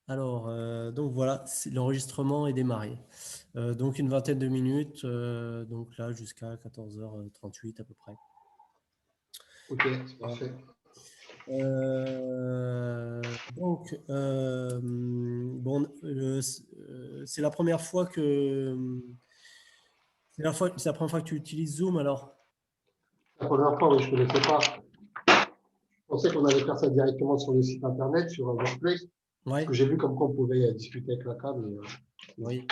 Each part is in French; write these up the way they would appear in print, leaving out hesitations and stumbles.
Alors, donc voilà, l'enregistrement est démarré. Donc une vingtaine de minutes, donc là jusqu'à 14h38 à peu près. Ok, c'est parfait. Donc, bon, c'est la première fois que c'est la première fois que tu utilises Zoom alors? La première fois, oui, je ne connaissais pas. Je pensais qu'on allait faire ça directement sur le site internet, sur Workplace, parce Ouais, que j'ai vu comme quoi on pouvait discuter avec la cam. Non. oui.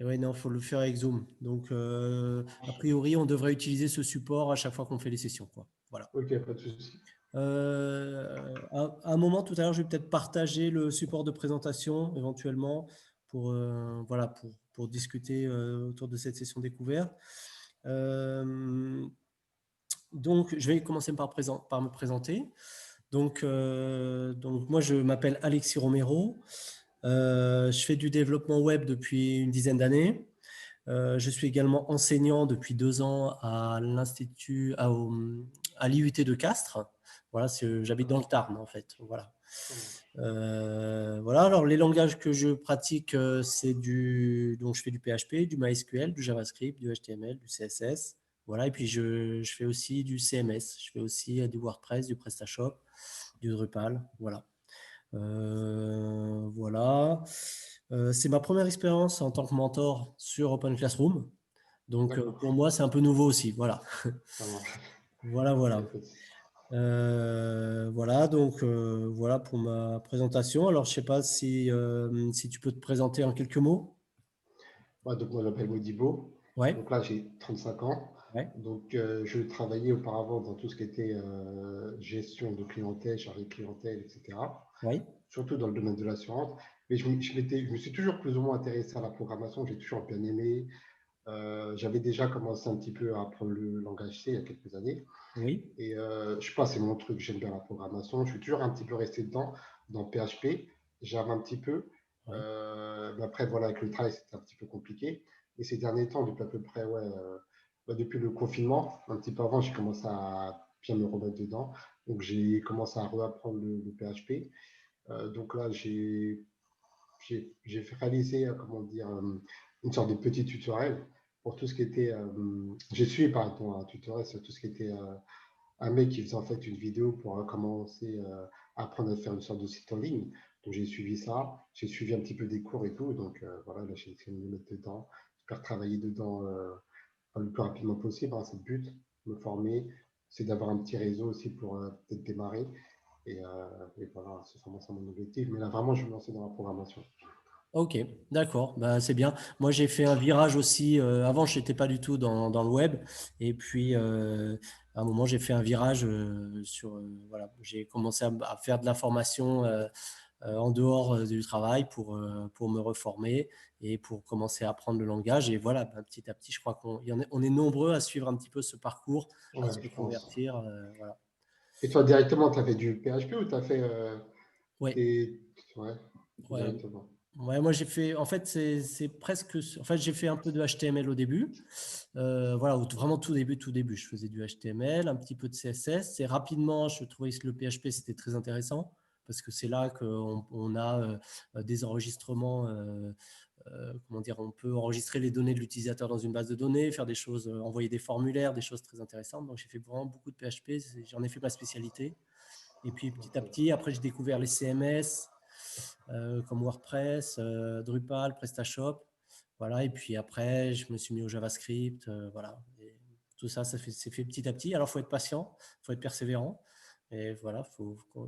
Et ouais, non, faut le faire avec Zoom. Donc, a priori, on devrait utiliser ce support à chaque fois qu'on fait les sessions, quoi. Voilà. Ok, pas de souci. À un moment tout à l'heure, je vais peut-être partager le support de présentation éventuellement pour, voilà, pour discuter autour de cette session découverte. Donc, je vais commencer par me présenter. Donc moi, je m'appelle Alexis Romero. Je fais du développement web depuis une dizaine d'années. Je suis également enseignant depuis 2 ans à l'Institut, à l'IUT de Castres. Voilà, j'habite dans le Tarn en fait. Voilà. Ça marche. Voilà. Alors les langages que je pratique, donc je fais du PHP, du MySQL, du JavaScript, du HTML, du CSS. Voilà. Et puis je fais aussi du CMS. Je fais aussi du WordPress, du PrestaShop, du Drupal. Voilà. Voilà. C'est ma première expérience en tant que mentor sur Open Classroom. Donc, D'accord, pour moi, c'est un peu nouveau aussi. Voilà. ça marche. Voilà, Ok, voilà. pas de souci. Voilà, donc voilà pour ma présentation. Alors, je ne sais pas si tu peux te présenter en quelques mots. Ouais, donc, moi, je m'appelle Modibo. Ouais, Donc là, j'ai 35 ans. ouais, Donc, je travaillais auparavant dans tout ce qui était gestion de clientèle, chargé de clientèle, etc. ouais, Surtout dans le domaine de l'assurance. Mais je me suis toujours plus ou moins intéressé à la programmation. J'ai toujours bien aimé. J'avais déjà commencé un petit peu à apprendre le langage C il y a quelques années. oui, Et je sais pas, c'est mon truc. J'aime bien la programmation. Je suis toujours un petit peu resté dedans, dans PHP. Java un petit peu. ouais, Mais après, voilà, avec le travail, c'était un petit peu compliqué. Et ces derniers temps, depuis à peu près, ouais, depuis le confinement, un petit peu avant, j'ai commencé à bien me remettre dedans. Donc, j'ai commencé à reapprendre le PHP. Donc là, j'ai réalisé, comment dire, une sorte de petit tutoriel pour tout ce qui était. J'ai suivi, pardon, un tutoriel sur tout ce qui était un mec qui faisait en fait une vidéo pour commencer à apprendre à faire une sorte de site en ligne. Donc j'ai suivi ça, j'ai suivi un petit peu des cours et tout. Donc voilà, là j'ai essayé de me mettre dedans. J'espère travailler dedans le plus rapidement possible. Hein, c'est le but, me former. C'est d'avoir un petit réseau aussi pour peut-être démarrer. Et voilà, c'est vraiment ça mon objectif. Mais là, vraiment, je vais me lancer dans la programmation. ok, d'accord, bah, c'est bien. Moi, j'ai fait un virage aussi. Avant, je n'étais pas du tout dans le web. Et puis, à un moment, j'ai fait un virage voilà, j'ai commencé à faire de la formation en dehors du travail pour me reformer et pour commencer à apprendre le langage. Et voilà, ben, petit à petit, je crois on est nombreux à suivre un petit peu ce parcours, à Ouais, se je pense. reconvertir. Voilà. Et toi, directement, tu as fait du PHP ou tu as fait Ouais, des. Ouais, ouais, directement. ouais, moi j'ai fait, en fait, c'est presque, en fait, j'ai fait un peu de HTML au début. Voilà, vraiment tout début, je faisais du HTML, un petit peu de CSS. Et rapidement, je trouvais que le PHP, c'était très intéressant parce que c'est là qu'on a des enregistrements. Comment dire, on peut enregistrer les données de l'utilisateur dans une base de données, faire des choses, envoyer des formulaires, des choses très intéressantes. Donc j'ai fait vraiment beaucoup de PHP, j'en ai fait ma spécialité. Et puis petit à petit, après j'ai découvert les CMS comme WordPress, Drupal, PrestaShop. Voilà, et puis après, je me suis mis au JavaScript. Voilà. Et tout ça, c'est fait petit à petit. Alors, il faut être patient, il faut être persévérant. Et voilà,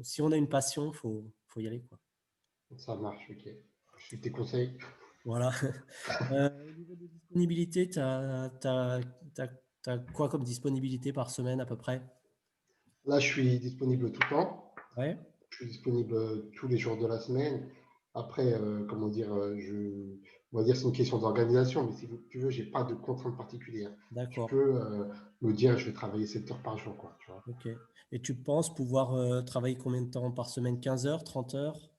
si on a une passion, faut y aller, quoi. Ça marche, ok. Je suis tes conseils. Voilà. Au niveau de disponibilité, tu as quoi comme disponibilité par semaine à peu près? Là, je suis disponible tout le temps. Ouais, Je suis disponible tous les jours de la semaine. Après, comment dire, on va dire c'est une question d'organisation, mais si tu veux, j'ai pas de contraintes particulières. Je d'accord. peux me dire, je vais travailler 7 heures par jour, quoi, tu vois. Ok. Et tu penses pouvoir travailler combien de temps par semaine? 15 heures, 30 heures?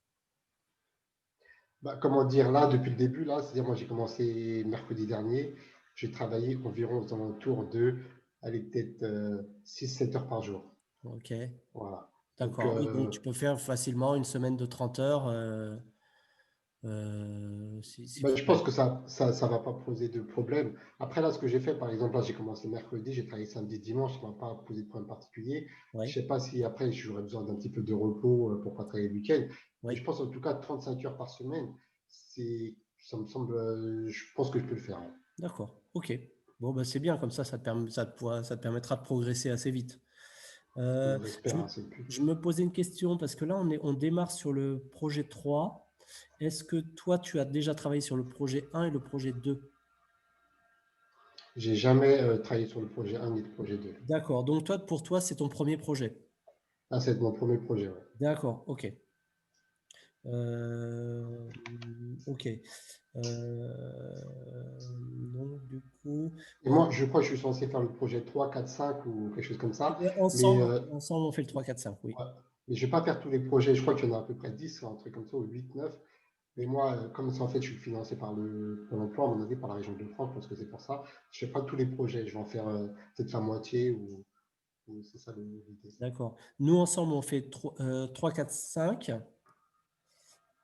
Bah, comment dire, là, depuis le début, là, c'est-à-dire, moi, j'ai commencé mercredi dernier. J'ai travaillé environ aux alentours de, allez, peut-être 6-7 heures par jour. Ok. Voilà. Donc, D'accord. Oui, donc tu peux faire facilement une semaine de 30 heures si ben, vous je pense voulez. que ça va pas poser de problème. Après, là, ce que j'ai fait, par exemple, là, j'ai commencé mercredi, j'ai travaillé samedi, dimanche, ça ne va pas poser de problème particulier. Je Oui, sais pas si après, j'aurais besoin d'un petit peu de repos pour pas travailler le week-end. Mais oui, je pense en tout cas 35 heures par semaine, ça me semble, je pense que je peux le faire, hein. d'accord. Ok. Bon, bah, c'est bien, comme ça te ça te permettra de progresser assez vite. Euh, je, J'espère, hein, c'est le but. je me posais une question parce que là, on démarre sur le projet 3. Est-ce que toi, tu as déjà travaillé sur le projet 1 et le projet 2? J'ai jamais travaillé sur le projet 1 ni le projet 2. D'accord. Donc, toi, pour toi, c'est ton premier projet. Ah, c'est mon premier projet, ouais. D'accord. Ok. Euh, ok. Donc, du coup, Et moi, je crois que je suis censé faire le projet 3, 4, 5 ou quelque chose comme ça. Mais, ensemble, on fait le 3, 4, 5. Oui. ouais. Mais je ne vais pas faire tous les projets. Je crois qu'il y en a à peu près 10, un truc comme ça, ou 8, 9. Mais Oui. moi, comme ça, en fait, je suis financé par Pôle emploi, à mon avis, par la région de France, parce que c'est pour ça. Je ne fais pas tous les projets. Je vais en faire peut-être la moitié, ou c'est ça l'idée. D'accord. Nous, ensemble, on fait 3, 4, 5.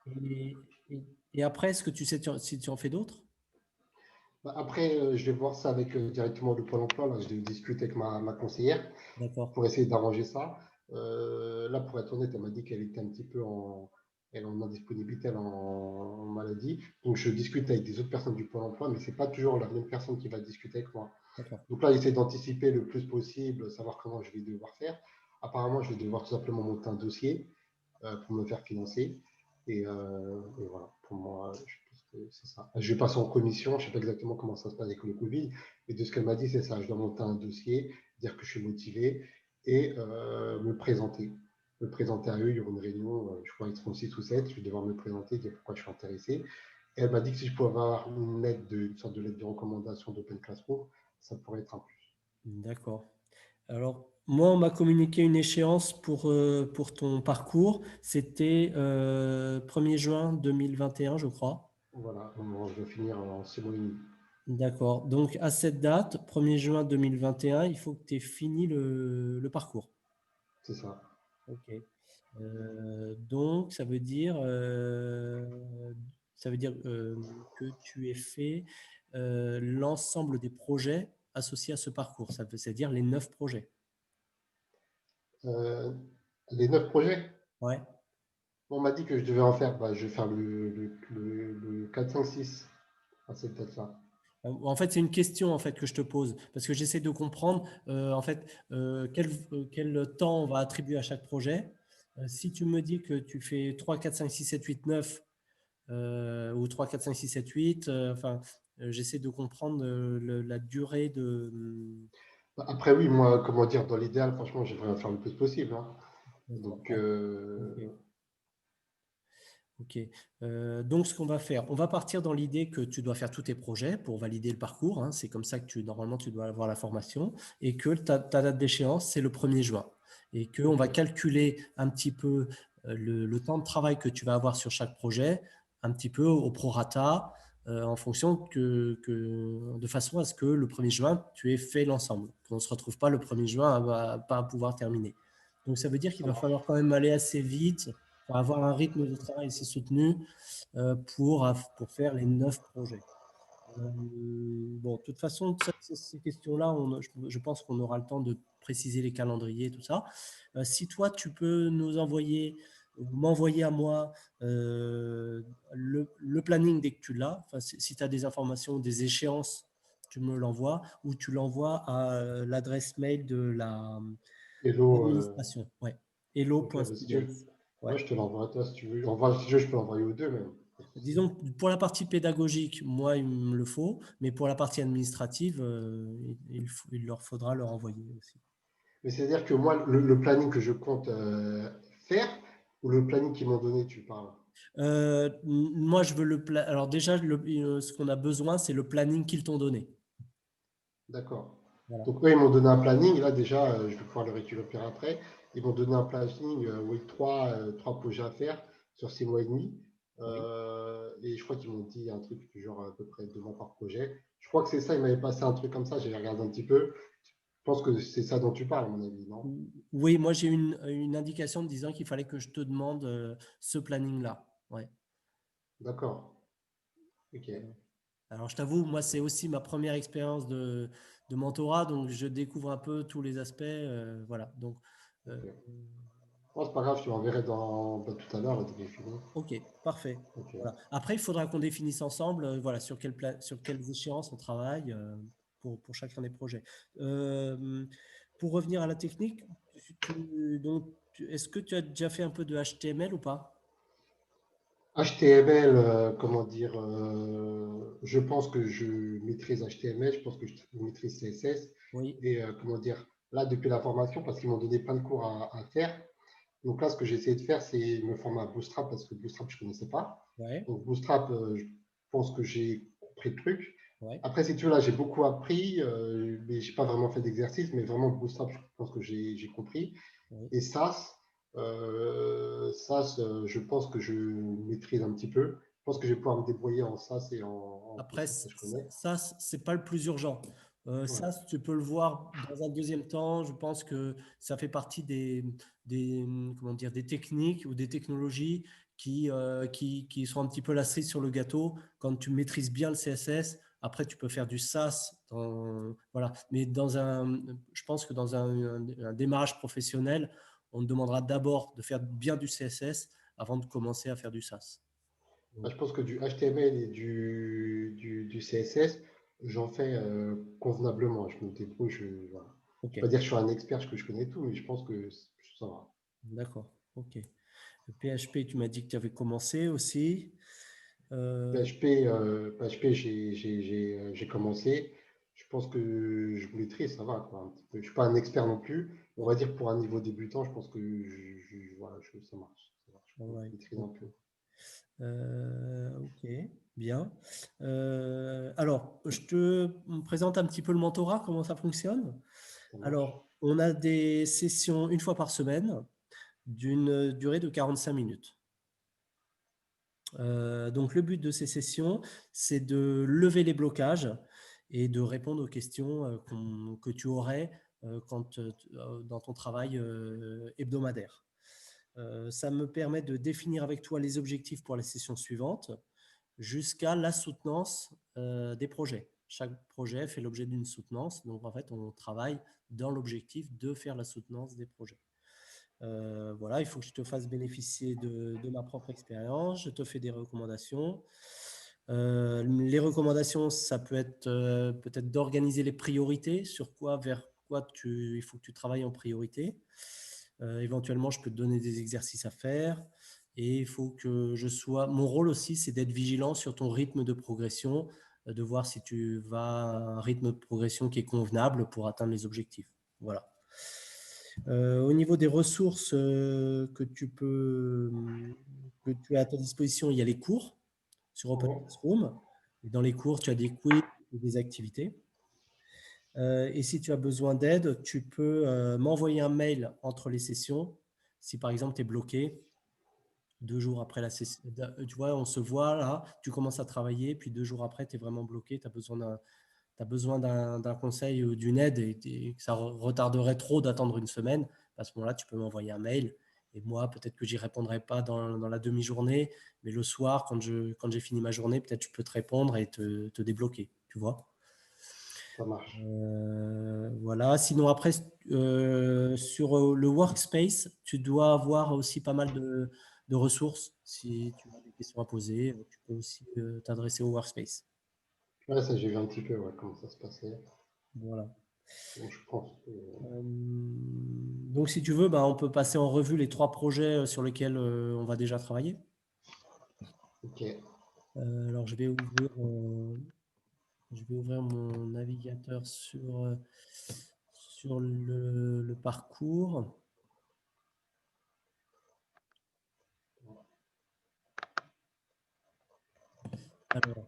Et, et- et après, est-ce que tu sais si tu en fais d'autres? Bah, après, je vais voir ça avec directement le Pôle emploi. Là, je vais discuter avec ma conseillère D'accord. pour essayer d'arranger ça. Là, pour être honnête, elle m'a dit qu'elle était un petit peu elle en indisponibilité, elle est en maladie. Donc, je discute avec des autres personnes du Pôle emploi, mais c'est pas toujours la même personne qui va discuter avec moi. D'accord. Donc là, j'essaie d'anticiper le plus possible, savoir comment je vais devoir faire. Apparemment, je vais devoir tout simplement monter un dossier pour me faire financer. Et voilà, pour moi, je pense que c'est ça. Je vais passer en commission, je ne sais pas exactement comment ça se passe avec le Covid, mais de ce qu'elle m'a dit, c'est ça. Je dois monter un dossier, dire que je suis motivé et me présenter. Me présenter à eux, il y aura une réunion, je crois qu'ils seront 6 ou 7, je vais devoir me présenter, dire pourquoi je suis intéressé. Et elle m'a dit que si je pouvais avoir une sorte de lettre de recommandation d'Open Classroom, ça pourrait être un plus. D'accord. Alors, moi, on m'a communiqué une échéance pour ton parcours. C'était 1er juin 2021, je crois. Voilà, je vais finir en 6 mois et demi. D'accord. Donc, à cette date, 1er juin 2021, il faut que tu aies fini le parcours. C'est ça. OK. Donc, ça veut dire que tu aies fait l'ensemble des projets associés à ce parcours. C'est-à-dire les 9 projets. Euh, les 9 projets, Ouais. on m'a dit que je devais en faire, bah, je vais faire le 4, 5, 6 à cette date-là. En fait, c'est une question en fait que je te pose parce que j'essaie de comprendre en fait quel temps on va attribuer à chaque projet. Si tu me dis que tu fais 3, 4, 5, 6, 7, 8, 9 ou 3, 4, 5, 6, 7, 8, enfin, j'essaie de comprendre la durée de. Bah, après, oui, moi, comment dire, dans l'idéal, franchement, j'aimerais en faire le plus possible, hein. D'accord. Donc, Ouais. Ok. Ok. Donc, ce qu'on va faire, on va partir dans l'idée que tu dois faire tous tes projets pour valider le parcours, hein. C'est comme ça que normalement, tu dois avoir la formation et que ta date d'échéance, c'est le 1er juin. Et qu'on ok. va calculer un petit peu le temps de travail que tu vas avoir sur chaque projet, un petit peu au prorata, en fonction de façon à ce que le 1er juin, tu aies fait l'ensemble. Qu'on ne se retrouve pas le 1er juin à pas pouvoir terminer. Donc, ça veut dire qu'il Ça va marche. falloir quand même aller assez vite pour avoir un rythme de travail assez soutenu pour faire les 9 projets. Bon, de toute façon, ces questions-là, je pense qu'on aura le temps de préciser les calendriers, tout ça. Si toi, tu peux nous envoyer, m'envoyer à moi le planning dès que tu l'as, enfin, si tu as des informations, des échéances, tu me l'envoies ou tu l'envoies à l'adresse mail Hello, l'administration. Ouais. ok, bah, si tu veux, Hello.students. Ouais. ouais, je te l'envoie à toi si tu veux. Si tu veux, je peux l'envoyer aux deux même. Pas de souci. Disons que pour la partie pédagogique, moi, il me le faut, mais pour la partie administrative, il leur faudra leur envoyer aussi. Mais c'est-à-dire que moi, le planning que je compte faire, ou le planning qu'ils m'ont donné, tu parles. Moi, je veux Alors déjà, ce qu'on a besoin, c'est le planning qu'ils t'ont donné. D'accord. Voilà. Donc, eux, ils m'ont donné un planning. Là, déjà, je vais pouvoir le récupérer après. Ils m'ont donné un planning, oui, trois projets à faire sur 6 mois et demi. Oui. Et je crois qu'ils m'ont dit un truc du genre à peu près 2 mois par projet. Je crois que c'est ça. Ils m'avaient passé un truc comme ça. J'ai regardé un petit peu. pense que c'est ça dont tu parles, à mon avis, non? Oui, moi j'ai une indication me disant qu'il fallait que je te demande ce planning-là. Ouais. D'accord. Ok. Alors je t'avoue, moi c'est aussi ma première expérience de mentorat, donc je découvre un peu tous les aspects. Voilà. Donc, euh, Ok. Bon, c'est pas grave, je te l'enverrai tout à l'heure dès que j'ai fini. ok, parfait. Ok. Voilà. Après, il faudra qu'on définisse ensemble voilà, sur quelles échéances on travaille pour chacun des projets. Pour revenir à la technique, est-ce que tu as déjà fait un peu de HTML ou pas? HTML, comment dire, je pense que je maîtrise HTML, je pense que je maîtrise CSS. Oui, Et comment dire, là, depuis la formation, parce qu'ils m'ont donné plein de cours à faire, donc là, ce que j'ai essayé de faire, c'est me former à Bootstrap, parce que Bootstrap, je ne connaissais pas. ouais, Donc Bootstrap, je pense que j'ai compris le truc. ouais. Après, si tu veux, là, j'ai beaucoup appris, mais je n'ai pas vraiment fait d'exercice, mais vraiment Bootstrap, je pense que j'ai compris. Oui. Et SAS, je pense que je maîtrise un petit peu. Je pense que je vais pouvoir me débrouiller en SAS et en Après, Bootstrap, ça je connais. ça, c'est pas le plus urgent. Ouais. Ça, tu peux le voir dans un deuxième temps. Je pense que ça fait partie des, comment dire, des techniques ou des technologies qui sont un petit peu la cerise sur le gâteau. Quand tu maîtrises bien le CSS, après, tu peux faire du SAS. Voilà. Mais je pense que dans un démarrage professionnel, on te demandera d'abord de faire bien du CSS avant de commencer à faire du SAS. Bah, je pense que du HTML et du CSS, j'en fais convenablement. Je me débrouille. Voilà. Ok, Je ne vais pas dire que je suis un expert, que je connais tout, mais je pense que ça va. d'accord. Ok. Le PHP, tu m'as dit que tu avais commencé aussi. Euh, PHP, j'ai commencé. Je pense que je maîtrise, ça va, quoi, un petit peu. Je ne suis pas un expert non plus. On ouais, va dire pour un niveau débutant, je pense que voilà, ça marche. Ça marche. Je alright, maîtrise un ok. peu. Ok, bien. Alors, je te présente un petit peu le mentorat, comment ça fonctionne. Ça marche. Alors, on a des sessions une fois par semaine d'une durée de 45 minutes. Donc, le but de ces sessions, c'est de lever les blocages et de répondre aux questions que tu aurais dans ton travail hebdomadaire. Ça me permet de définir avec toi les objectifs pour les sessions suivantes jusqu'à la soutenance des projets. Chaque projet fait l'objet d'une soutenance. Donc, en fait, on travaille dans l'objectif de faire la soutenance des projets. Voilà, il faut que je te fasse bénéficier de ma propre expérience. Je te fais des recommandations. Les recommandations, ça peut être peut-être d'organiser les priorités, sur quoi, vers quoi il faut que tu travailles en priorité. Éventuellement, je peux te donner des exercices à faire. Et il faut que je sois. Mon rôle aussi, c'est d'être vigilant sur ton rythme de progression, de voir si tu vas à un rythme de progression qui est convenable pour atteindre les objectifs. Voilà. Au niveau des ressources que tu as à ta disposition, il y a les cours sur Open Mhm. Classroom. Et dans les cours, tu as des quiz et des activités. Et si tu as besoin d'aide, tu peux m'envoyer un mail entre les sessions. Si par exemple tu es bloqué 2 jours après la session, tu vois, on se voit là, tu commences à travailler, puis 2 jours après, tu es vraiment bloqué, tu as besoin d'un conseil ou d'une aide et que ça retarderait trop d'attendre une semaine, à ce moment-là, tu peux m'envoyer un mail. Et moi, peut-être que j'y répondrai pas dans la demi-journée, mais le soir, quand j'ai fini ma journée, peut-être je peux te répondre et te débloquer, tu vois. Ça marche. Voilà. Sinon, après, sur le workspace, tu dois avoir aussi pas mal de ressources. Si tu as des questions à poser, tu peux aussi t'adresser au workspace. Ouais, ça, j'ai vu un petit peu ouais, comment ça se passait. Voilà. Donc, je pense que. Donc, si tu veux, bah, on peut passer en revue les 3 projets sur lesquels on va déjà travailler. Ok. Alors, je vais ouvrir mon navigateur sur le parcours. Alors,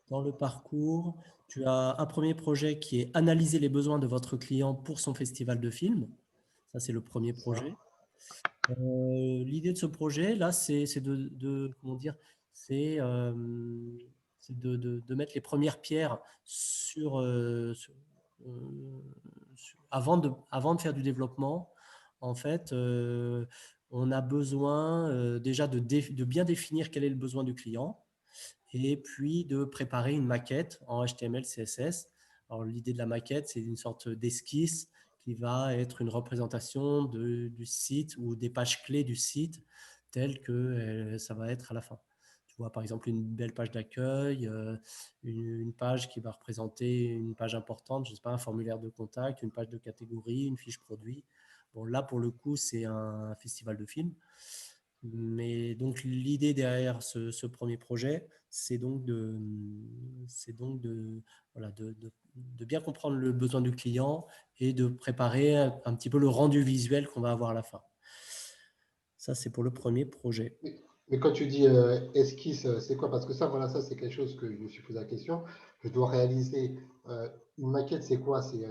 dans le parcours, tu as un premier projet qui est analyser les besoins de votre client pour son festival de films. Ça, c'est le premier C'est ça. projet. L'idée de ce projet, là, c'est comment dire, c'est de mettre les premières pierres avant de faire du développement, en fait, on a besoin déjà de bien définir quel est le besoin du client et puis de préparer une maquette en HTML, CSS. Alors, l'idée de la maquette, c'est une sorte d'esquisse qui va être une représentation du site ou des pages clés du site telles que ça va être à la fin. Tu vois, par exemple, une belle page d'accueil, une page qui va représenter une page importante, je ne sais pas, un formulaire de contact, une page de catégorie, une fiche produit. Bon, là, pour le coup, c'est un festival de films. Mais donc, l'idée derrière ce premier projet, c'est donc voilà, de bien comprendre le besoin du client et de préparer un petit peu le rendu visuel qu'on va avoir à la fin. Ça, c'est pour le premier projet. Mais quand tu dis esquisse, c'est quoi? Parce que ça, voilà, ça, c'est quelque chose que je me suis posé la question. Je dois réaliser une maquette, c'est quoi? C'est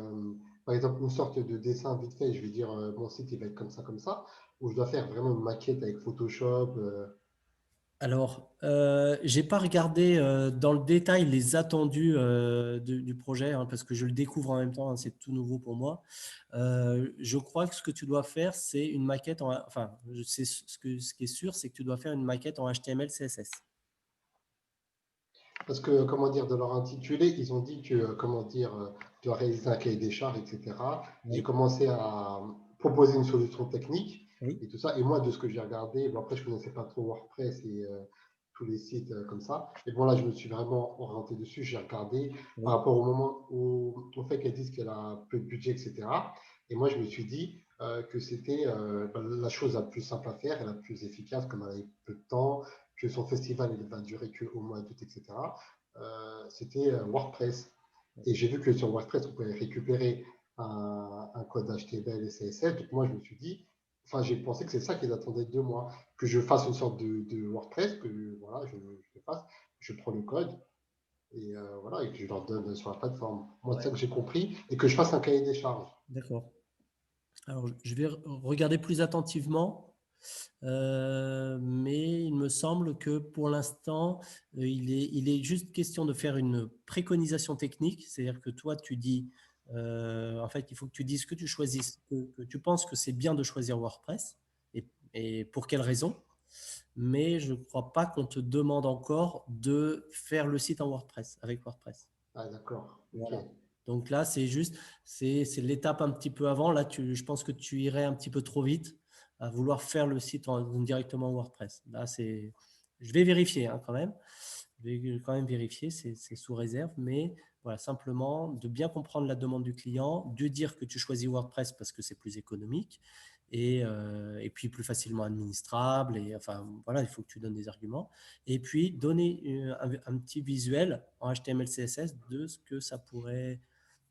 par exemple une sorte de dessin vite fait. Je vais dire mon site, il va être comme ça. Ou je dois faire vraiment une maquette avec Photoshop. Alors, j'ai pas regardé dans le détail les attendus du projet, hein, parce que je le découvre en même temps, hein, c'est tout nouveau pour moi. Je crois que ce que tu dois faire, c'est une maquette enfin, ce qui est sûr, c'est que tu dois faire une maquette en HTML, CSS. Parce que, comment dire, de leur intitulé, ils ont dit que, comment dire, tu dois réaliser un cahier des charges, etc. J'ai Oui, commencé à proposer une solution technique oui, et tout ça. Et moi, de ce que j'ai regardé, bon, après, je ne connaissais pas trop WordPress et tous les sites comme ça. Et bon, là, je me suis vraiment orienté dessus. J'ai regardé par oui, rapport au moment au fait qu'elles disent qu'elle a peu de budget, etc. Et moi, je me suis dit que c'était la chose la plus simple à faire et la plus efficace, comme elle avait peu de temps, que son festival il va durer qu'au mois d'août, etc. C'était WordPress. Et j'ai vu que sur WordPress, on pouvait récupérer un code HTML et CSS. Donc moi, je me suis dit, enfin, j'ai pensé que c'est ça qu'ils attendaient de moi, que je fasse une sorte de WordPress, que voilà, je le fasse, je prends le code et voilà, et que je leur donne sur la plateforme. Moi, c'est ouais, ça que j'ai compris, et que je fasse un cahier des charges. d'accord. Alors, je vais regarder plus attentivement, mais il me semble que pour l'instant, il est juste question de faire une préconisation technique, c'est-à-dire que toi, tu dis, en fait, il faut que tu dises que tu choisisses, que tu penses que c'est bien de choisir WordPress et pour quelles raisons, mais je ne crois pas qu'on te demande encore de faire le site en WordPress, avec WordPress. Ah, d'accord, ok. Voilà. Donc là, c'est l'étape un petit peu avant. Là, je pense que tu irais un petit peu trop vite à vouloir faire le site directement en WordPress. Là, je vais vérifier hein, quand même. Je vais quand même vérifier, c'est sous réserve, mais voilà, simplement de bien comprendre la demande du client, de dire que tu choisis WordPress parce que c'est plus économique et puis plus facilement administrable. Et enfin, voilà, il faut que tu donnes des arguments. Et puis donner un petit visuel en HTML, CSS de ce que ça pourrait,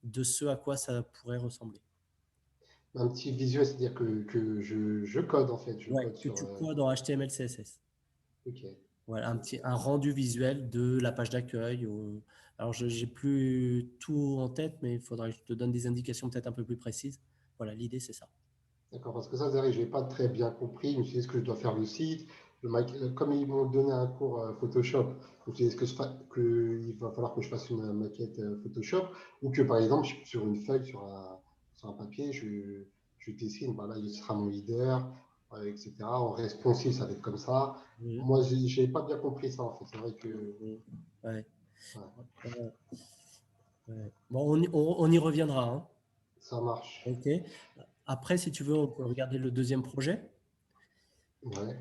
de ce à quoi ça pourrait ressembler. Un petit visuel, c'est-à-dire que je code en fait, je Ouais, code que sur. tu codes en HTML, CSS. Ok. Voilà, un rendu visuel de la page d'accueil. Alors, je n'ai plus tout en tête, mais il faudrait que je te donne des indications peut-être un peu plus précises. Voilà, l'idée, c'est ça. D'accord, parce que ça, c'est vrai que je n'ai pas très bien compris. Je me suis dit, est-ce que je dois faire le site? Comme ils m'ont donné un cours Photoshop, je me suis dit, est-ce qu'il va falloir que je fasse une maquette Photoshop ou que, par exemple, sur une feuille, sur un papier, je dessine, voilà, il sera mon leader, etc. En responsive, ça va être comme ça. Mhm. Moi, je n'ai pas bien compris ça, en fait. C'est vrai que Mhm. Ouais. ouais, Ouais. Ouais. Bon, on y reviendra, hein. ça marche. OK. Après, si tu veux, on peut regarder le deuxième projet. Ouais.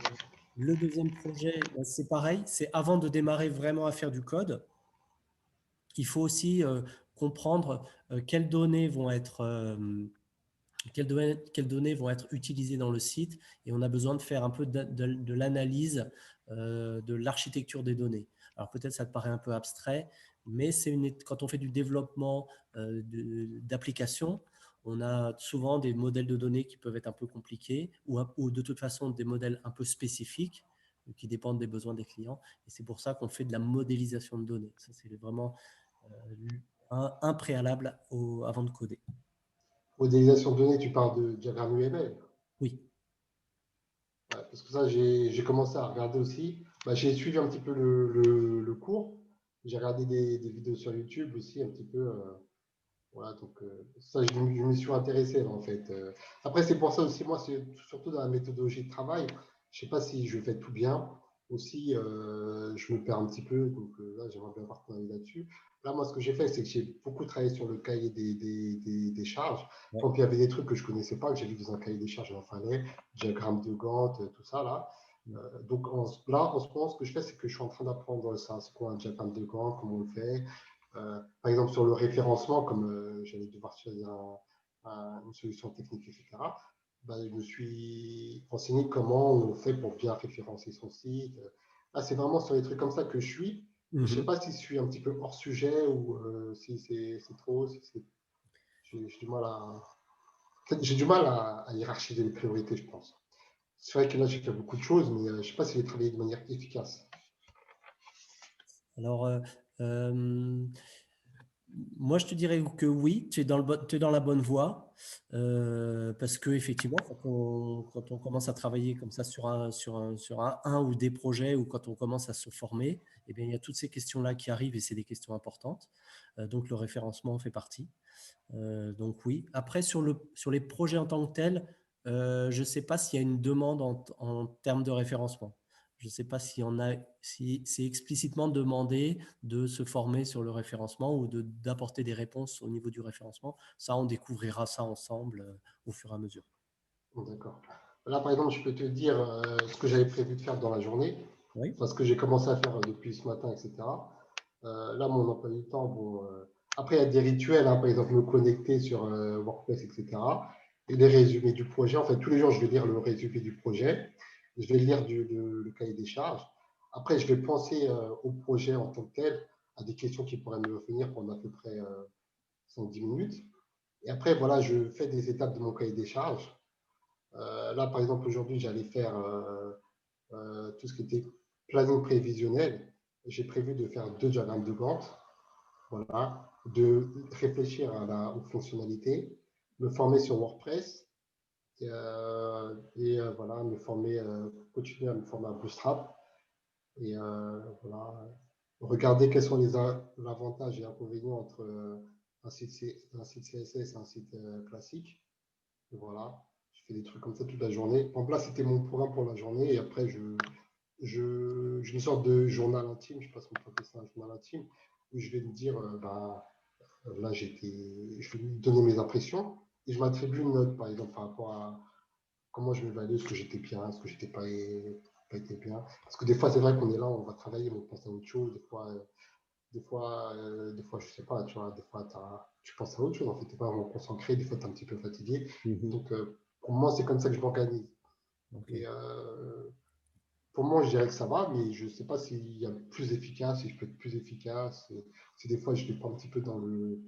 Le deuxième projet, ben, c'est pareil. C'est avant de démarrer vraiment à faire du code, il faut aussi comprendre quelles données vont être utilisées dans le site et on a besoin de faire un peu de l'analyse de l'architecture des données. Alors peut-être ça te paraît un peu abstrait, mais quand on fait du développement d'applications, on a souvent des modèles de données qui peuvent être un peu compliqués ou de toute façon des modèles un peu spécifiques qui dépendent des besoins des clients. Et c'est pour ça qu'on fait de la modélisation de données. Ça, c'est vraiment un préalable avant de coder. Modélisation de données, tu parles de diagramme UML. Oui. Ouais, parce que ça, j'ai commencé à regarder aussi. Bah, j'ai suivi un petit peu le cours. J'ai regardé des vidéos sur YouTube aussi, un petit peu. Voilà, donc ça, je m'y suis intéressé là, en fait. Après, c'est pour ça aussi, moi, c'est surtout dans la méthodologie de travail. Je sais pas si je fais tout bien. Aussi, je me perds un petit peu. Donc là, j'aimerais bien avoir ton avis là-dessus. Là, moi, ce que j'ai fait, c'est que j'ai beaucoup travaillé sur le cahier des charges. Ouais. Quand il y avait des trucs que je connaissais pas, que j'ai vu dans un cahier des charges, il en fallait, diagramme de Gantt, tout ça, là. Donc là, en ce moment, ce que je fais, c'est que je suis en train d'apprendre ça. C'est quoi un diagramme de Gantt, comment on le fait. Par exemple, sur le référencement, comme j'allais devoir choisir une solution technique, etc., bah, je me suis renseigné comment on fait pour bien référencer son site. Là, c'est vraiment sur les trucs comme ça que je suis. Je ne sais Mhm. pas si je suis un petit peu hors sujet ou si c'est trop. J'ai du mal j'ai du mal à hiérarchiser les priorités, je pense. C'est vrai que là, j'ai fait beaucoup de choses, mais je ne sais pas si j'ai travaillé de manière efficace. Alors, moi, je te dirais que oui, tu es tu es dans la bonne voie, parce que effectivement, quand on commence à travailler comme ça sur un ou des projets, ou quand on commence à se former, eh bien, il y a toutes ces questions-là qui arrivent, et c'est des questions importantes. Donc, le référencement en fait partie. Donc oui. Après, sur les projets en tant que tels, je ne sais pas s'il y a une demande en termes de référencement. Je ne sais pas si c'est explicitement demandé de se former sur le référencement, ou d'apporter des réponses au niveau du référencement. Ça, on découvrira ça ensemble au fur et à mesure. Bon, d'accord. Là, par exemple, je peux te dire ce que j'avais prévu de faire dans la journée, Oui. enfin, ce que j'ai commencé à faire depuis ce matin, etc. Là, mon emploi du temps, bon, après, il y a des rituels, hein, par exemple, me connecter sur WordPress, etc. Et les résumés du projet. En fait, tous les jours, je vais lire le résumé du projet. Je vais lire le cahier des charges. Après, je vais penser au projet en tant que tel, à des questions qui pourraient me venir pendant à peu près 5-10 minutes. Et après, voilà, je fais des étapes de mon cahier des charges. Là, par exemple, aujourd'hui, j'allais faire tout ce qui était planning prévisionnel. J'ai prévu de faire 2 diagrammes de Gantt, voilà, de réfléchir aux fonctionnalités, me former sur WordPress voilà, continuer à me former à Bootstrap et voilà, regarder quels sont les avantages et inconvénients entre un site CSS et un site classique. Et voilà, je fais des trucs comme ça toute la journée. En place, c'était mon programme pour la journée et après, j'ai une sorte de journal intime, je ne sais pas si on peut appeler ça un journal intime, où je vais me dire, là, je vais me donner mes impressions et je m'attribue une note, par exemple, par rapport à comment je m'évalue, est-ce que j'étais bien, est-ce que j'étais pas été bien. Parce que des fois, c'est vrai qu'on est là, on va travailler, mais on pense à autre chose. Des fois, je sais pas, tu vois, des fois, tu penses à autre chose, en fait, tu n'es pas vraiment concentré, des fois, tu es un petit peu fatigué. Mhm. Donc, pour moi, c'est comme ça que je m'organise. Ok. Et pour moi, je dirais que ça va, mais je ne sais pas s'il y a plus efficace, si je peux être plus efficace. Si des fois, je ne vais pas un petit peu dans le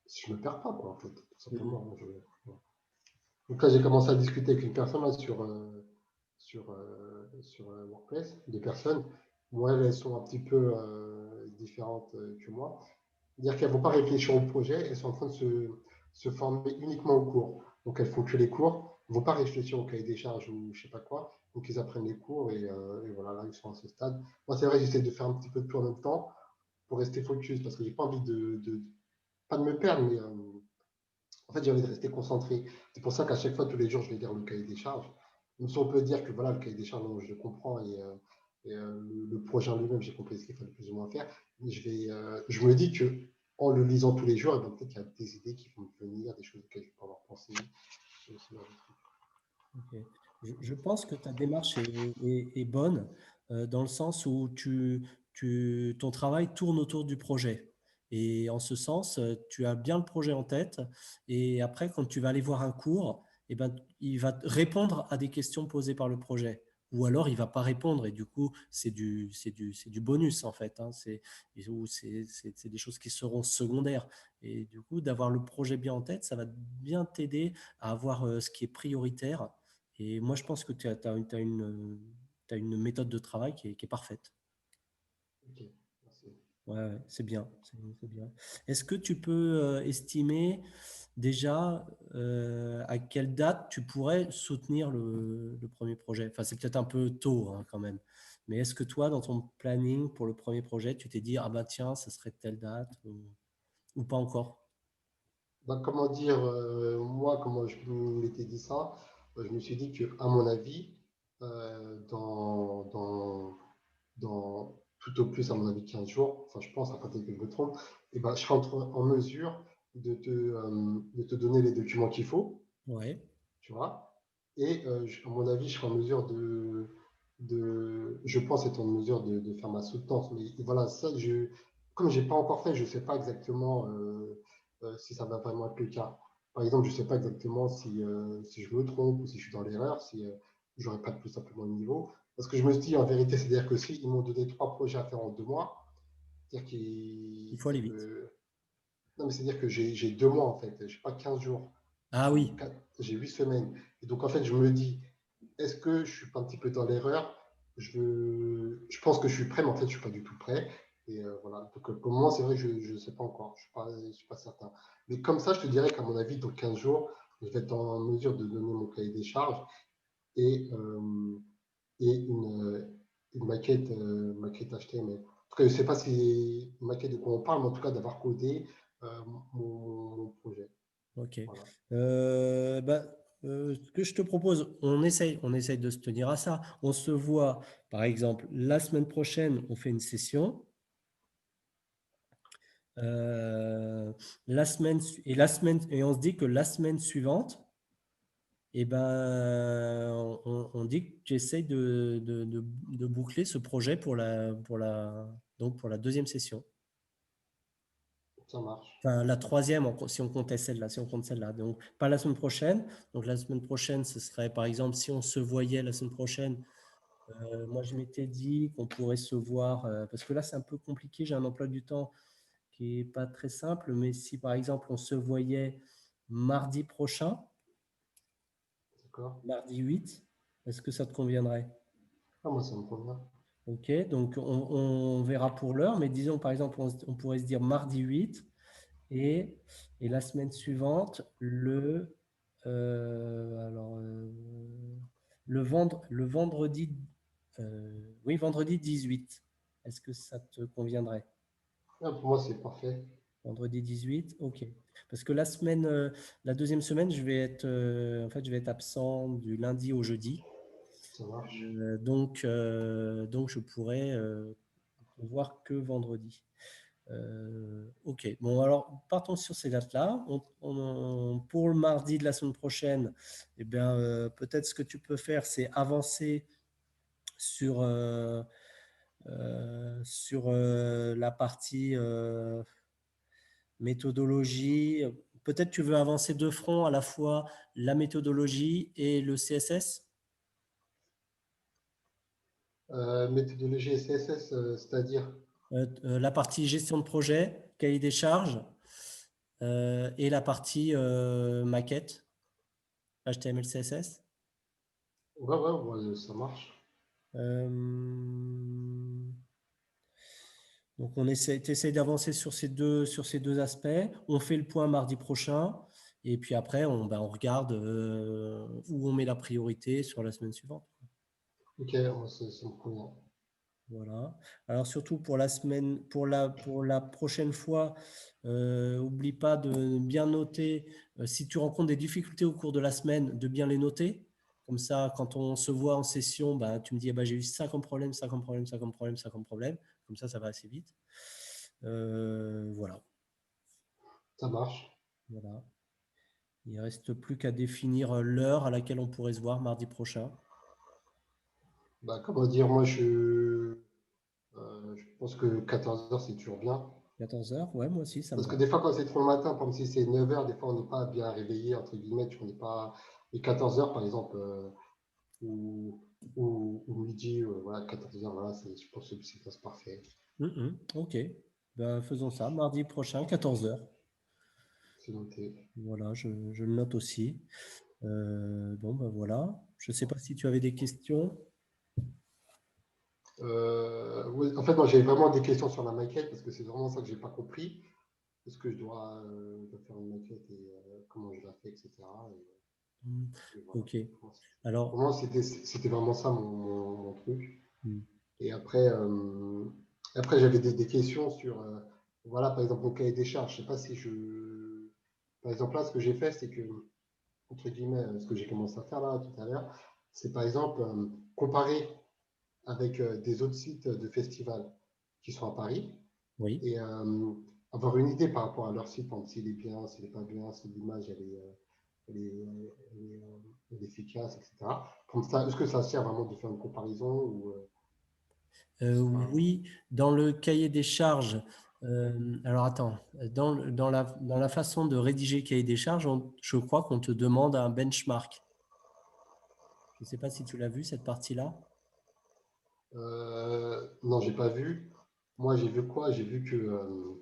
si je me perds pas, quoi, en fait, tout Mhm. simplement. Donc là, j'ai commencé à discuter avec une personne là, sur WordPress, deux personnes. Moi, elles sont un petit peu différentes que moi. C'est-à-dire qu'elles ne vont pas réfléchir au projet, elles sont en train de se former uniquement au cours. Donc elles font que les cours, elles ne vont pas réfléchir au cahier des charges ou je sais pas quoi. Donc ils apprennent les cours et voilà, là ils sont à ce stade. Moi c'est vrai, j'essaie de faire un petit peu de tout en même temps pour rester focus parce que j'ai pas envie pas de me perdre, mais en fait j'ai envie de rester concentré. C'est pour ça qu'à chaque fois, tous les jours, je vais lire le cahier des charges. Même si on peut dire que voilà, le cahier des charges, non, je le comprends le projet en lui-même, j'ai compris ce qu'il fallait plus ou moins faire. Mais je me dis que en le lisant tous les jours, eh ben, peut-être qu'il y a des idées qui vont me venir, des choses auxquelles je peux avoir pensé. Ok. Je pense que ta démarche est bonne, dans le sens où ton travail tourne autour du projet. Et en ce sens, tu as bien le projet en tête. Et après, quand tu vas aller voir un cours, eh ben, il va répondre à des questions posées par le projet. Ou alors, il ne va pas répondre. Et du coup, c'est du bonus, en fait, hein. C'est des choses qui seront secondaires. Et du coup, d'avoir le projet bien en tête, ça va bien t'aider à avoir ce qui est prioritaire. Et moi, je pense que t'as une méthode de travail qui est parfaite. Ok, merci. Ouais, ouais, c'est bien, c'est bien. Est-ce que tu peux estimer déjà à quelle date tu pourrais soutenir le premier projet? Enfin, c'est peut-être un peu tôt hein, quand même. Mais est-ce que toi, dans ton planning pour le premier projet, tu t'es dit, ah bah tiens, ça serait telle date ou pas encore? Bah, comment dire, moi, comment je m'étais dit ça, je me suis dit que, à mon avis, dans tout au plus, à mon avis, 15 jours, enfin, je pense, à partir que je me trompe, et ben, je serai en mesure de te donner les documents qu'il faut, Ouais, tu vois. Et à mon avis, je serai en mesure je pense être en mesure de faire ma soutenance. Mais voilà, ça, comme je n'ai pas encore fait, je ne sais pas exactement si ça va vraiment être le cas. Par exemple, je ne sais pas exactement si je me trompe ou si je suis dans l'erreur, si je n'aurai pas tout simplement le niveau. Parce que je me suis dit, en vérité, c'est-à-dire que si ils m'ont donné 3 projets à faire en 2 mois, c'est-à-dire il faut aller vite. que. Non, mais c'est-à-dire que j'ai 2 mois, en fait. Je n'ai pas 15 jours. Ah oui, J'ai 8 semaines. Et donc, en fait, je me dis, est-ce que je suis pas un petit peu dans l'erreur? Je pense que je suis prêt, mais en fait, je suis pas du tout prêt. Et voilà. Donc, pour moi, c'est vrai que je ne sais pas encore. Je suis pas certain. Mais comme ça, je te dirais qu'à mon avis, dans 15 jours, je vais être en mesure de donner mon cahier des charges et, euh, et une maquette HTML. En tout cas, je ne sais pas si une maquette de quoi on parle, mais en tout cas, d'avoir codé mon projet. ok. Voilà. Bah, ce que je te propose, on essaye de se tenir à ça. On se voit, par exemple, la semaine prochaine, on fait une session. Et on se dit que la semaine suivante, eh ben, on dit que tu essayes de boucler ce projet donc pour la deuxième session. Ça marche. Enfin, la troisième, si on comptait celle-là, si on compte celle-là. Donc, pas la semaine prochaine. Donc, la semaine prochaine, ce serait, par exemple, si on se voyait la semaine prochaine, moi, je m'étais dit qu'on pourrait se voir, parce que là, c'est un peu compliqué. J'ai un emploi du temps qui est pas très simple, mais si, par exemple, on se voyait mardi prochain, D'accord. mardi 8, est-ce que ça te conviendrait? Ah, moi, ça me convient. Ok, donc on verra pour l'heure, mais disons, par exemple, on pourrait se dire mardi 8 et, et la semaine suivante, alors, le vendredi, oui, vendredi 18. Est-ce que ça te conviendrait? Ah, pour moi, c'est parfait. Vendredi 18, ok. Parce que la deuxième semaine, en fait, je vais être absent du lundi au jeudi. Ça marche. Donc, je pourrais te voir que vendredi. Ok, bon, alors partons sur ces dates-là. Pour le mardi de la semaine prochaine, eh bien, peut-être ce que tu peux faire, c'est avancer sur, la partie méthodologie. Peut-être tu veux avancer de front à la fois la méthodologie et le CSS. Méthodologie CSS, c'est-à-dire, La partie gestion de projet, cahier des charges et la partie maquette, HTML, CSS. ouais, ouais, ouais, ça marche. Euh, donc, t'essayes d'avancer sur ces deux aspects. On fait le point mardi prochain. Et puis après, on regarde où on met la priorité sur la semaine suivante. Ok, moi, ça me convient. Voilà. Alors surtout pour la semaine, pour la prochaine fois, oublie pas de bien noter. Si tu rencontres des difficultés au cours de la semaine, de bien les noter. Comme ça, quand on se voit en session, bah, tu me dis, eh ben, j'ai eu ça comme problème, ça comme problème, ça comme problème, ça comme problème. Comme ça va assez vite. Voilà. Ça marche. Voilà. Il ne reste plus qu'à définir l'heure à laquelle on pourrait se voir mardi prochain. Bah, comment dire, moi, je pense que 14 heures c'est toujours bien. 14 heures, ouais, moi aussi, ça me Parce que va. des fois, quand c'est trop le matin, comme si c'est 9 heures, des fois, on n'est pas bien réveillé, entre guillemets, on n'est pas. Et 14 heures par exemple, ou, ou midi, voilà, 14 heures voilà, je pense que c'est parfait. Ok. Ben, faisons ça. Mardi prochain, 14 heures. C'est noté. Voilà, je le note aussi. Bon, ben voilà. Je ne sais pas si tu avais des questions. Oui, en fait, moi, j'ai vraiment des questions sur la maquette parce que c'est vraiment ça que j'ai pas compris. Est-ce que je dois faire une maquette et comment je la fais, etc. Hmm. Et voilà. Ok. Pour Alors, moi, c'était vraiment ça mon truc. hmm, Et après j'avais des questions sur, voilà, par exemple, mon cahier des charges. Je sais pas si par exemple, là, ce que j'ai fait, c'est que, entre guillemets, ce que j'ai commencé à faire là tout à l'heure, c'est par exemple comparer avec des autres sites de festivals qui sont à Paris oui. et avoir une idée par rapport à leur site, hein, s'il est bien, s'il n'est pas bien, si l'image elle est, elle est efficace, etc. Comme ça, est-ce que ça sert vraiment de faire une comparaison ou c'est pas... Oui, dans le cahier des charges, alors attends, dans la façon de rédiger le cahier des charges, je crois qu'on te demande un benchmark. Je ne sais pas si tu l'as vu, cette partie-là. Non, j'ai pas vu. Moi, j'ai vu quoi? J'ai vu que,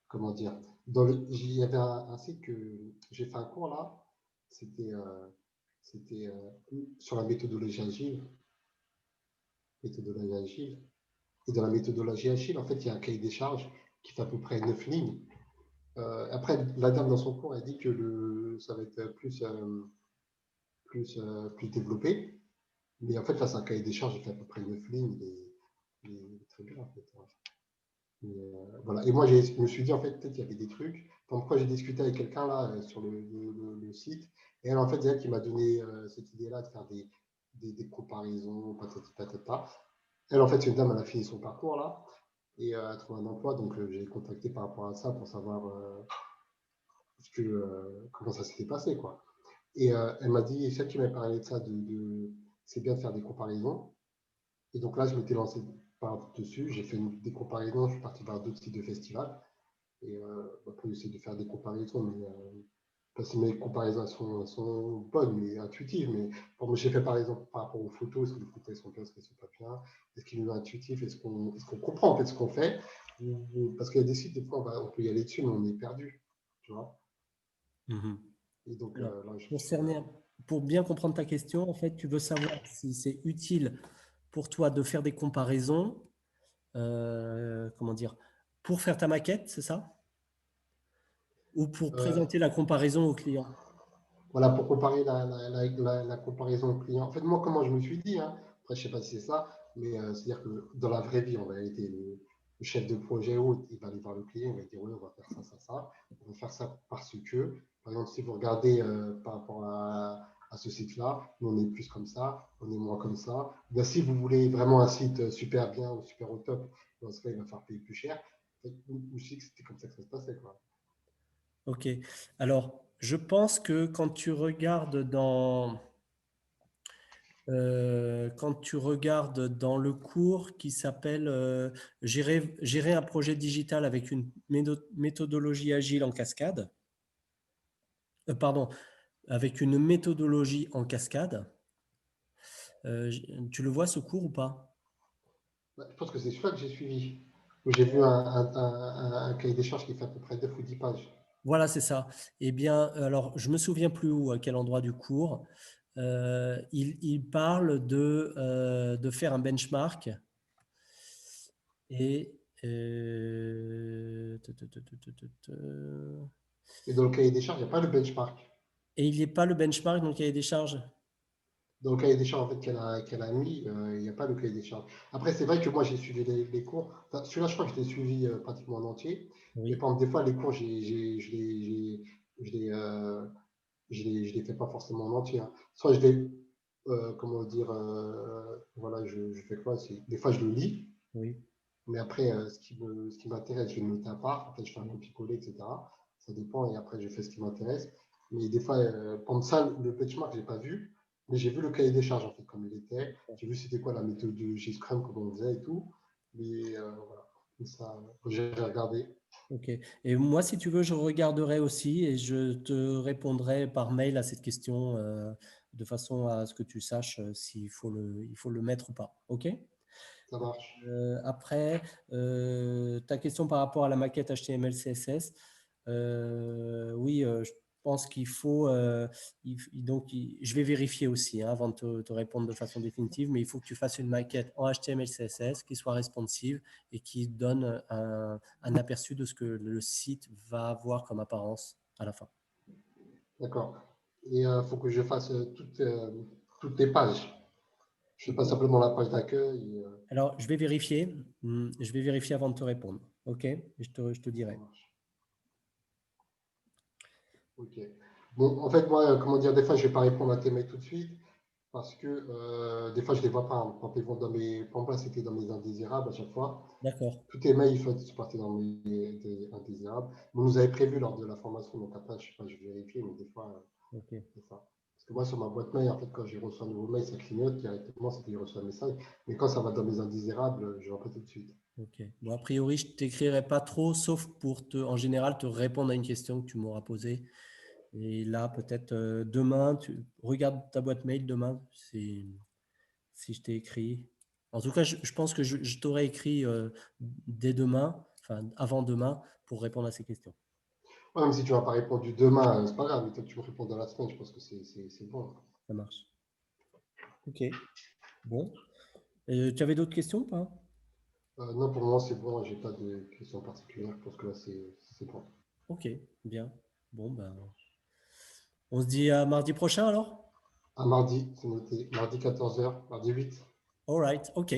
comment dire, il y avait un site que j'ai fait un cours là. C'était c'était sur la méthodologie agile. Méthodologie agile. Et dans la méthodologie agile, en fait, il y a un cahier des charges qui fait à peu près 9 lignes. Après, la dame dans son cours a dit que ça va être plus développé. Mais en fait, là, c'est un cahier des charges qui fait à peu près 9 lignes. Il est très bien, en fait. Voilà. Et moi, je me suis dit, en fait, peut-être qu'il y avait des trucs. Comme quoi, j'ai discuté avec quelqu'un là sur le site. Et elle, en fait, c'est elle qui m'a donné cette idée-là de faire des comparaisons, patati patata. Elle, en fait, c'est une dame, elle a fini son parcours là. Et elle a trouvé un emploi. Donc, j'ai contacté par rapport à ça pour savoir comment ça s'était passé, quoi. Et elle m'a dit, celle qui m'a parlé de ça, c'est bien de faire des comparaisons. Et donc là, je m'étais lancé par-dessus. J'ai fait des comparaisons. Je suis parti vers d'autres sites de festivals. Et après, j'essaie de faire des comparaisons, mais parce que mes comparaisons sont bonnes, mais intuitives. Mais bon, j'ai fait par exemple par rapport aux photos, est-ce que les photos sont bien, est-ce qu'elles sont pas bien, est-ce qu'il est intuitif, est-ce qu'on comprend en fait ce qu'on fait. Parce qu'il y a des sites, des fois, on peut y aller dessus, mais on est perdu. Tu vois. Mhm. Et donc Alors, là, je pour suis. cerner, pour bien comprendre ta question, en fait, tu veux savoir si c'est utile pour toi de faire des comparaisons, comment dire, pour faire ta maquette, c'est ça? Ou pour Euh, présenter la comparaison au client? Voilà, pour comparer la comparaison au client. En fait, moi, comment je me suis dit, hein, après, je sais pas si c'est ça, mais c'est-à-dire que dans la vraie vie, en réalité, le chef de projet ou autre, il va aller voir le client, il va dire, oui, on va faire ça, ça, ça. On va faire ça parce que, par exemple, si vous regardez par rapport à ce site-là, nous, on est plus comme ça, on est moins comme ça. Ben, si vous voulez vraiment un site super bien ou super au top, dans ce cas, il va falloir payer plus cher. En fait, je sais que c'était comme ça que ça se passait, quoi. Ok. Alors, je pense que quand tu regardes dans le cours qui s'appelle gérer un projet digital avec une méthodologie agile en cascade, pardon, avec une méthodologie en cascade, tu le vois ce cours ou pas? Ouais, je pense que c'est celui-là que j'ai suivi, où j'ai vu un cahier des charges qui fait à peu près 9 ou 10 pages. Voilà, c'est ça. Eh bien, alors, je me souviens plus où, à quel endroit du cours. Il parle de faire un benchmark et Mais dans le cahier des charges, il n'y a pas le benchmark. et il n'est pas le benchmark dans le cahier des charges. Dans le cahier des charges en fait, qu'elle a mis, il n'y a pas le cahier des charges. Après, c'est vrai que moi, j'ai suivi les cours. Enfin, celui-là, je crois que je l'ai suivi pratiquement en entier. Mais Oui, par exemple, des fois, les cours, je les, euh, je les fais pas forcément en entier, hein. Soit je les, comment dire, voilà, je fais quoi? Des fois, je le lis. oui. Mais après, ce qui m'intéresse, je vais le noter à part. En fait, je fais un Oui. copier-coller, etc. Ça dépend. Et après, je fais ce qui m'intéresse. Mais des fois, comme ça, le benchmark, je n'ai pas vu. Mais j'ai vu le cahier des charges, en fait, comme il était. J'ai vu c'était quoi la méthodologie Scrum, comment on faisait et tout. Mais voilà. Et ça, j'ai regardé. Ok. Et moi, si tu veux, je regarderai aussi et je te répondrai par mail à cette question de façon à ce que tu saches il faut le mettre ou pas. Ok? Ça marche. Après, ta question par rapport à la maquette HTML, CSS, oui, pense qu'il faut, je vais vérifier aussi hein, avant de te répondre de façon définitive, mais il faut que tu fasses une maquette en HTML, CSS qui soit responsive et qui donne un aperçu de ce que le site va avoir comme apparence à la fin. D'accord. Et il faut que je fasse toutes les pages. Je ne fais pas simplement la page d'accueil. Alors, je vais vérifier. Je vais vérifier avant de te répondre. OK? Je te Ça dirai. marche. Ok. Bon, en fait, moi, comment dire, des fois, je ne vais pas répondre à tes mails tout de suite parce que des fois, je ne les vois pas, hein. Quand ils vont dans mes. Par exemple, là, c'était dans mes indésirables à chaque fois. D'accord. Tous tes mails, ils sont partis dans mes indésirables. Vous nous avez prévu lors de la formation, donc après, je sais pas, je vais vérifier, mais des fois, OK. c'est ça. Parce que moi, sur ma boîte mail, en fait, quand j'ai reçu un nouveau mail, ça clignote directement, c'est qu'il reçoit un message. Mais quand ça va dans mes indésirables, je ne vois pas tout de suite. OK. Bon, a priori, je ne t'écrirai pas trop, sauf pour en général, te répondre à une question que tu m'auras posée. Et là, peut-être demain, tu regardes ta boîte mail demain si je t'ai écrit. En tout cas, je pense que je t'aurai écrit dès demain, enfin avant demain, pour répondre à ces questions. Ouais, même si tu ne m'as pas répondu demain, c'est pas grave, mais toi, tu me réponds dans la semaine, je pense que c'est bon. Ça marche. OK. Bon. Tu avais d'autres questions ou pas? Non, pour moi, c'est bon, j'ai pas de questions particulières. Je pense que là, c'est bon. OK. Bien. Bon, ben, on se dit à mardi prochain alors? À mardi, c'est noté. Mardi 14h, mardi 8. All right. OK.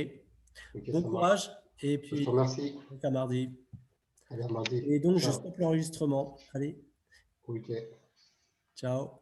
Ok, Bon ça marche. courage. Et Je te puis, remercie. donc à mardi. Allez, à mardi. Et donc, je Ciao. stoppe l'enregistrement. Allez, Ok. ciao.